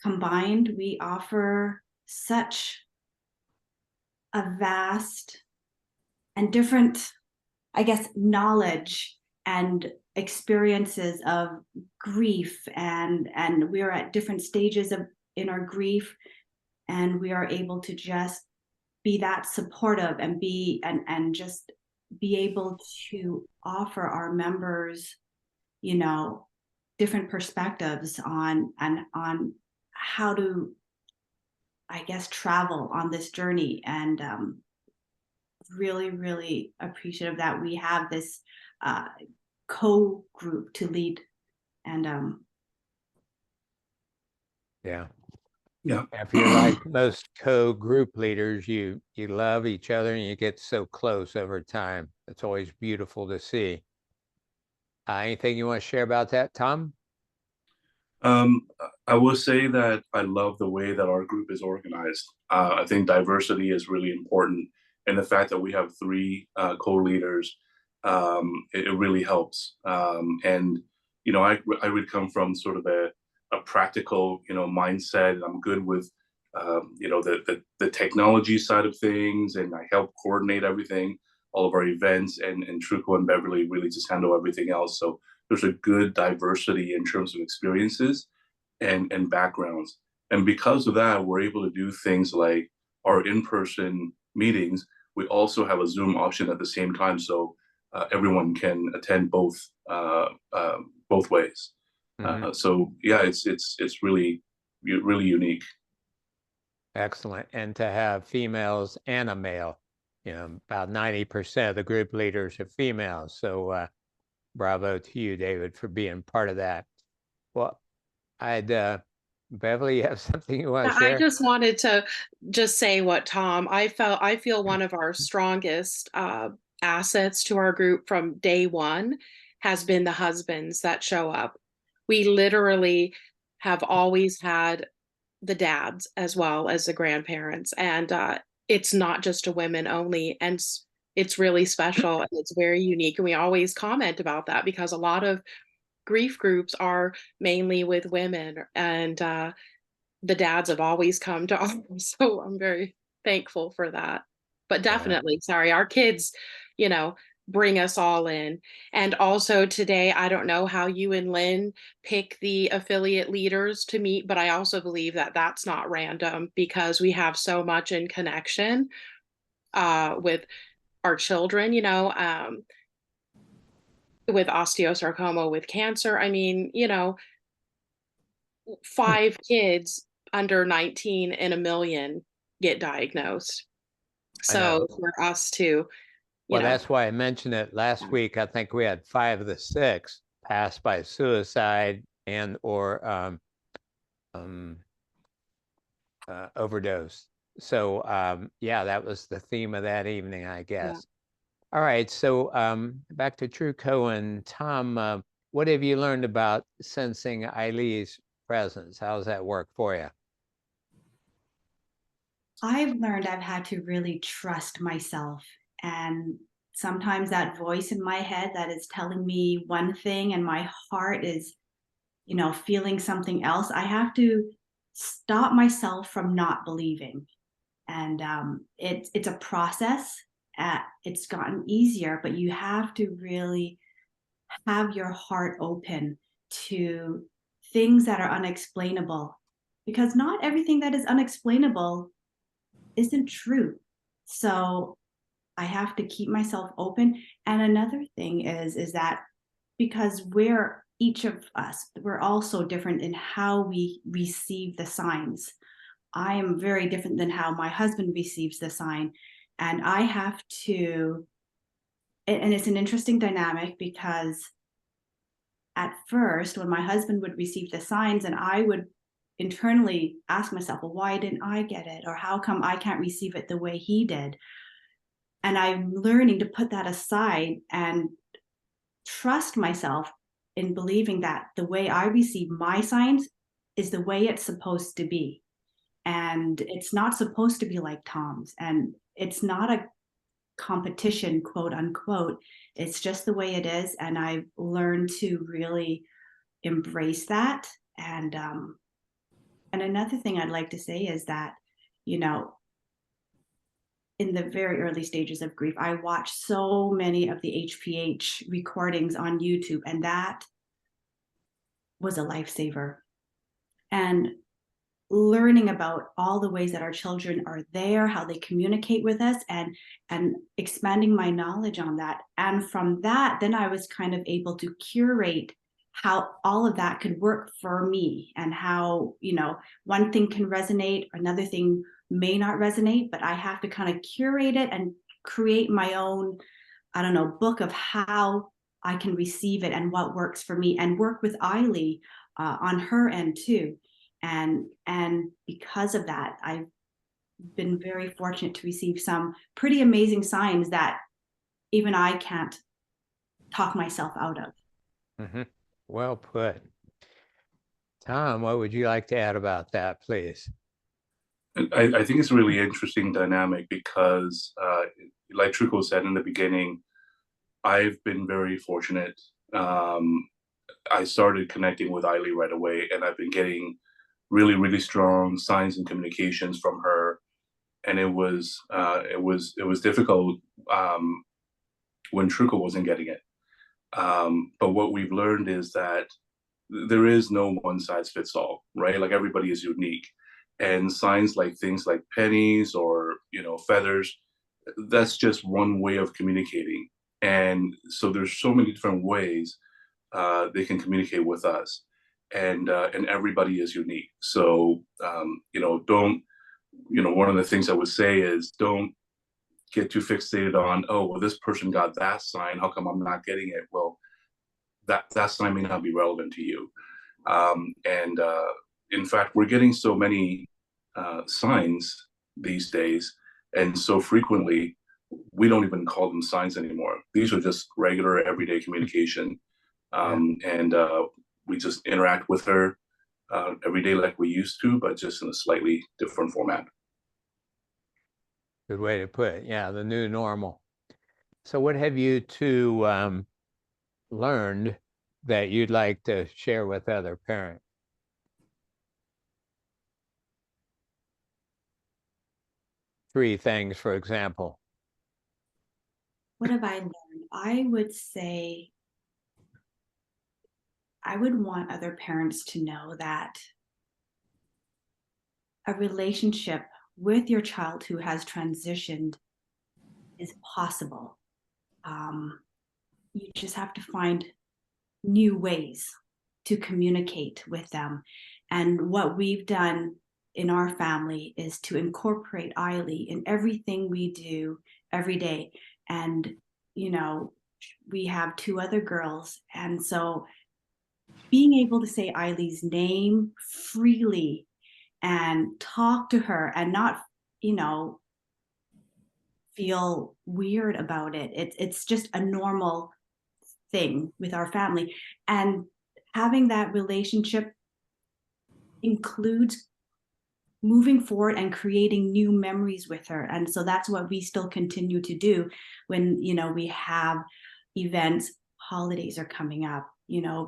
combined, we offer such a vast and different, I guess, knowledge and experiences of grief, and we are at different stages in our grief, and we are able to just be that supportive and just be able to offer our members, different perspectives on how to, I guess, travel on this journey. And really, really appreciative that we have this co-group to lead. And Yeah. Yeah. If you're like most co-group leaders, you love each other and you get so close over time. It's always beautiful to see. Anything you want to share about that, Tom? I will say that I love the way that our group is organized. I think diversity is really important, and the fact that we have three co-leaders, it really helps. And I would come from sort of a practical mindset. I'm good with the technology side of things, and I help coordinate everything, all of our events, and Truco and Beverly really just handle everything else. So there's a good diversity in terms of experiences and backgrounds. And because of that, we're able to do things like our in-person meetings. We also have a Zoom option at the same time, so everyone can attend both ways. So yeah, it's really unique. Excellent. And to have females and a male, about 90% of the group leaders are females. So bravo to you, David, for being part of that. Well, Beverly, you have something you want to share? I just wanted to just say what Tom, I feel one of our strongest assets to our group from day one has been the husbands that show up. We literally have always had the dads as well as the grandparents, and it's not just a women only, and it's really special and it's very unique. And we always comment about that because a lot of grief groups are mainly with women, and the dads have always come to ours. So I'm very thankful for that. But definitely, sorry, our kids, bring us all in. And also today, I don't know how you and Lynn pick the affiliate leaders to meet, but I also believe that that's not random because we have so much in connection with our children, with osteosarcoma, with cancer. I mean, 5 kids under 19 in a million get diagnosed. So for us to, well, that's why I mentioned it last week. I think we had 5 of the 6 passed by suicide and or overdose. So yeah, that was the theme of that evening, I guess. Yeah. All right, so back to Truco and Tom. What have you learned about sensing Eileen's presence? How does that work for you? I've learned I've had to really trust myself, and sometimes that voice in my head that is telling me one thing and my heart is, feeling something else. I have to stop myself from not believing, and it's a process. It's gotten easier, but you have to really have your heart open to things that are unexplainable, because not everything that is unexplainable isn't true. So I have to keep myself open. And another thing is that because each of us, we're all so different in how we receive the signs. I am very different than how my husband receives the sign. And I have to, and it's an interesting dynamic because at first, when my husband would receive the signs and I would internally ask myself, well, why didn't I get it? Or how come I can't receive it the way he did? And I'm learning to put that aside and trust myself in believing that the way I receive my signs is the way it's supposed to be. And it's not supposed to be like Tom's. And it's not a competition, quote unquote. It's just the way it is. And I've learned to really embrace that. And another thing I'd like to say is that, in the very early stages of grief, I watched so many of the HPH recordings on YouTube, and that was a lifesaver. And learning about all the ways that our children are there, how they communicate with us, and expanding my knowledge on that. And from that, then I was kind of able to curate how all of that could work for me, and how, one thing can resonate, another thing may not resonate, but I have to kind of curate it and create my own, I don't know, book of how I can receive it and what works for me, and work with Eiley on her end too. And because of that, I've been very fortunate to receive some pretty amazing signs that even I can't talk myself out of. Mm-hmm. Well put. Tom, what would you like to add about that, please? I think it's a really interesting dynamic because, like Truco said in the beginning, I've been very fortunate. I started connecting with Eiley right away, and I've been getting really, really strong signs and communications from her. And it was difficult when Truco wasn't getting it. But what we've learned is that there is no one size fits all, right? Like everybody is unique, and signs like things like pennies or feathers, that's just one way of communicating. And so there's so many different ways they can communicate with us, and everybody is unique. So don't one of the things I would say is don't get too fixated on, oh well, this person got that sign, how come I'm not getting it? Well, that sign may not be relevant to you. And in fact, we're getting so many signs these days, and so frequently, we don't even call them signs anymore. These are just regular everyday communication. And we just interact with her every day like we used to, but just in a slightly different format. Good way to put it. Yeah, the new normal. So what have you two learned that you'd like to share with other parents? Three things, for example. What have I learned? I would say I would want other parents to know that a relationship with your child who has transitioned is possible. You just have to find new ways to communicate with them. And what we've done in our family is to incorporate Eiley in everything we do every day. And, we have two other girls. And so being able to say Eiley's name freely and talk to her and not, feel weird about it. It's just a normal thing with our family. And having that relationship includes moving forward and creating new memories with her. And so that's what we still continue to do when, we have events, holidays are coming up,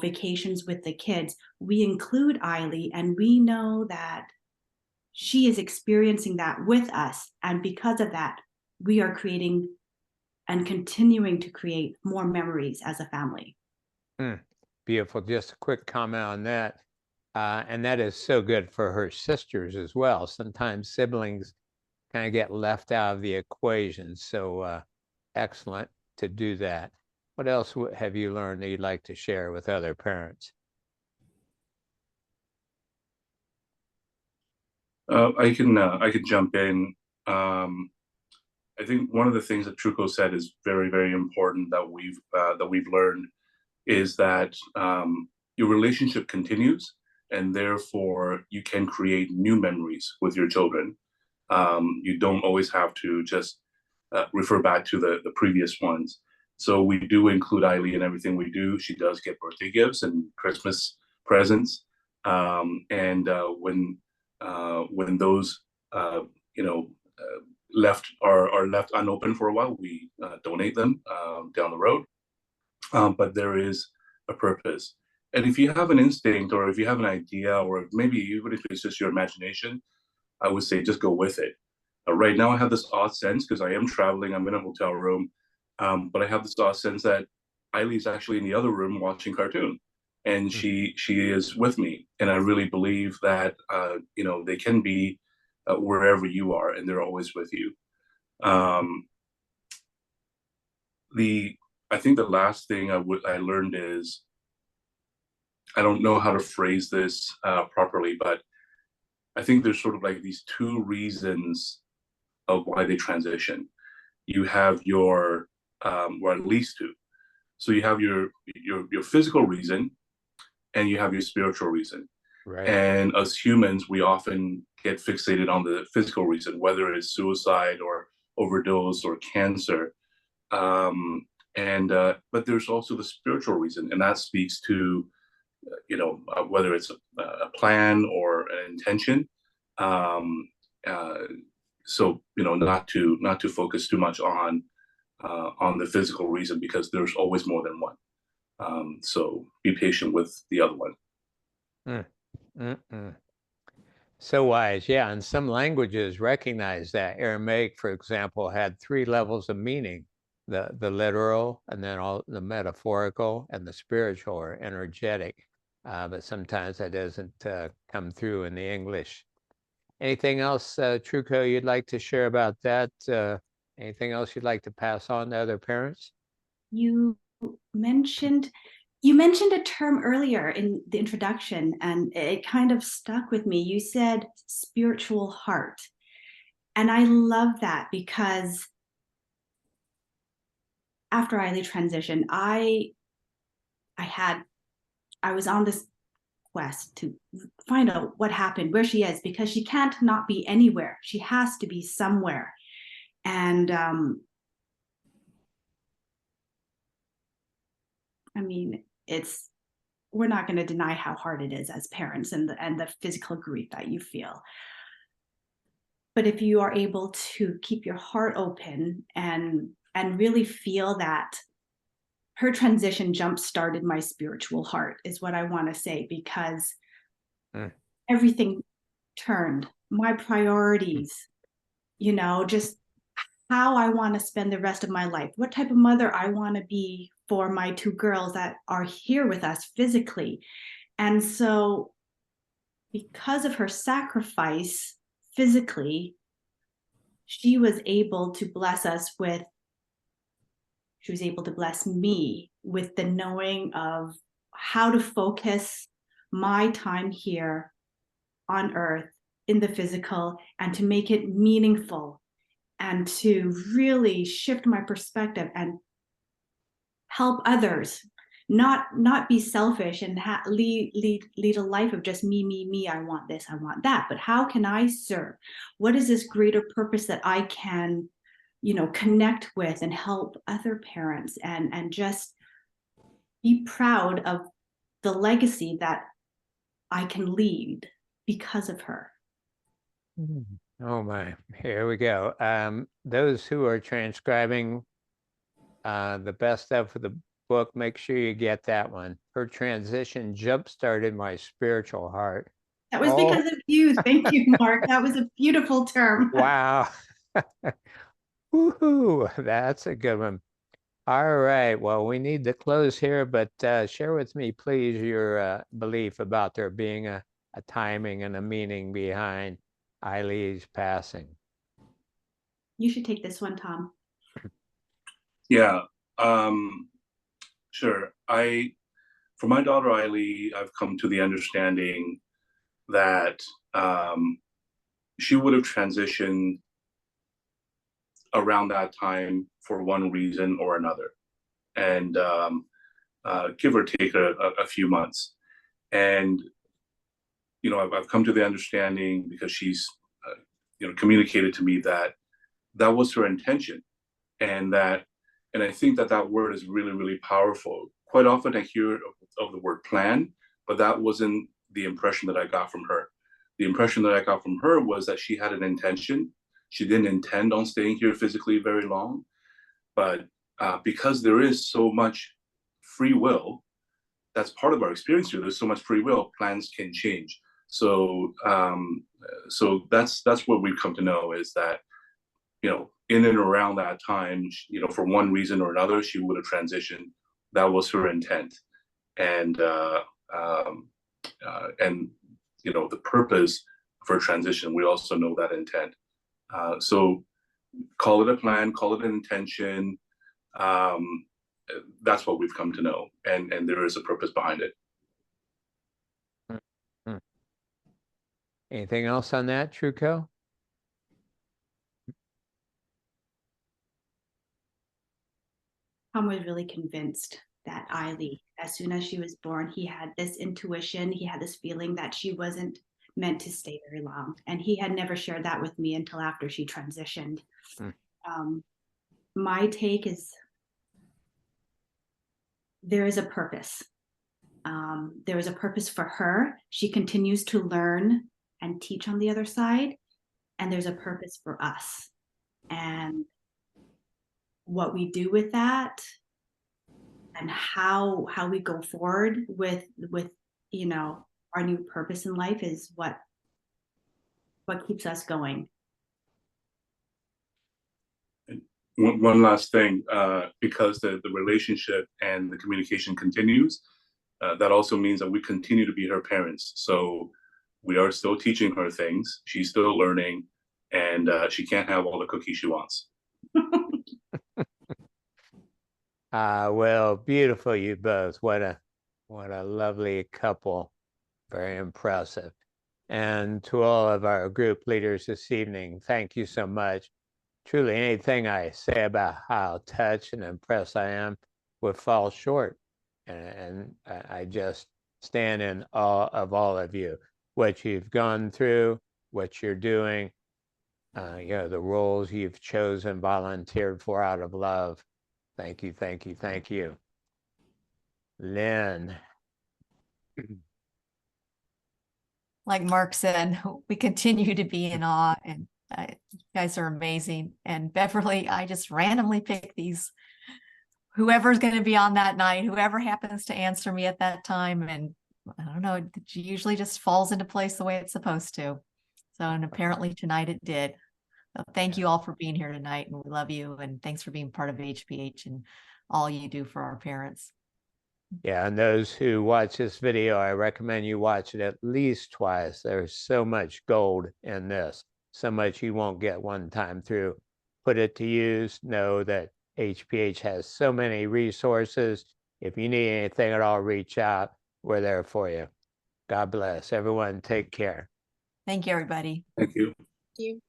vacations with the kids. We include Eiley, and we know that she is experiencing that with us. And because of that, we are creating and continuing to create more memories as a family. Beautiful. Just a quick comment on that. And that is so good for her sisters as well. Sometimes siblings kind of get left out of the equation. So excellent to do that. What else have you learned that you'd like to share with other parents? I can jump in. I think one of the things that Truco said is very, very important that we've learned is that your relationship continues, and therefore you can create new memories with your children. You don't always have to just refer back to the previous ones. So we do include Eiley in everything we do. She does get birthday gifts and Christmas presents, and when those are left unopened for a while, we donate them down the road. But there is a purpose. And if you have an instinct, or if you have an idea, or maybe even if it's just your imagination, I would say just go with it. Right now I have this odd sense, because I am traveling, I'm in a hotel room, but I have this odd sense that Eiley's actually in the other room watching cartoon, and she is with me. And I really believe that they can be wherever you are, and they're always with you. I think the last thing I learned is, I don't know how to phrase this properly, but I think there's sort of like these two reasons of why they transition. you have your or at least two. So you have your physical reason, and you have your spiritual reason. Right. And as humans, we often get fixated on the physical reason, whether it's suicide or overdose or cancer. But there's also the spiritual reason, and that speaks to whether it's a plan or an intention. So not to focus too much on the physical reason, because there's always more than one. So be patient with the other one. So wise. Yeah, and some languages recognize that. Aramaic, for example, had 3 levels of meaning: the literal, and then all the metaphorical, and the spiritual or energetic. But sometimes that doesn't come through in the English. Anything else, Truco, you'd like to share about that? Anything else you'd like to pass on to other parents? You mentioned a term earlier in the introduction, and it kind of stuck with me. You said spiritual heart. And I love that, because after Eiley transitioned, I was on this quest to find out what happened, where she is, because she can't not be anywhere. She has to be somewhere. And I mean, we're not going to deny how hard it is as parents, and the physical grief that you feel. But if you are able to keep your heart open and really feel that her transition jump-started my spiritual heart, is what I want to say, because everything turned. My priorities, just how I want to spend the rest of my life, what type of mother I want to be for my 2 girls that are here with us physically. And so, because of her sacrifice physically, she was able to bless me with the knowing of how to focus my time here on earth in the physical, and to make it meaningful, and to really shift my perspective and help others, not be selfish and lead a life of just me. I want this, I want that. But how can I serve? What is this greater purpose that I can, connect with and help other parents, and just be proud of the legacy that I can lead because of her. Oh my, here we go. Those who are transcribing the best of the book, make sure you get that one. Her transition jump-started my spiritual heart. That was because of you. Thank you, Mark. That was a beautiful term. Wow. Woohoo, that's a good one. All right, well, we need to close here, but share with me, please, your belief about there being a timing and a meaning behind Eileen's passing. You should take this one, Tom. Yeah, sure. For my daughter Eileen, I've come to the understanding that she would have transitioned around that time for one reason or another, and give or take a few months. And I've come to the understanding, because she's communicated to me that was her intention, and I think that word is really, really powerful. Quite often I hear of the word plan, but that wasn't the impression that I got from her. The impression that I got from her was that she had an intention. She didn't intend on staying here physically very long, but because there is so much free will, that's part of our experience here. There's so much free will, plans can change. So that's what we've come to know, is that in and around that time, for one reason or another, she would have transitioned. That was her intent, and the purpose of her transition, we also know that intent. So call it a plan, call it an intention. That's what we've come to know, and there is a purpose behind it. Anything else on that, Truco? Tom was really convinced that Eiley, as soon as she was born, he had this intuition, he had this feeling that she wasn't meant to stay very long. And he had never shared that with me until after she transitioned. My take is there is a purpose. There is a purpose for her. She continues to learn and teach on the other side. And there's a purpose for us. And what we do with that and how we go forward with you know, our new purpose in life is what keeps us going. One last thing, because the relationship and the communication continues, that also means that we continue to be her parents. So we are still teaching her things. She's still learning, and she can't have all the cookies she wants. Well, beautiful, you both. What a lovely couple. Very impressive. And to all of our group leaders this evening, thank you so much. Truly, anything I say about how touched and impressed I am would fall short. And I just stand in awe of all of you, what you've gone through, what you're doing, you know, the roles you've chosen, volunteered for out of love. Thank you, thank you, thank you. Lynn. Like Mark said, we continue to be in awe, and you guys are amazing. And Beverly, I just randomly pick these, whoever's going to be on that night, whoever happens to answer me at that time. And I don't know, it usually just falls into place the way it's supposed to. So, and apparently tonight it did. So thank you all for being here tonight, and we love you. And thanks for being part of HPH and all you do for our parents. Yeah, and those who watch this video, I recommend you watch it at least twice. There's so much gold in this, so much you won't get one time through. Put it to use. Know that HPH has so many resources. If you need anything at all, reach out. We're there for you. God bless. Everyone, take care. Thank you, everybody. Thank you. Thank you.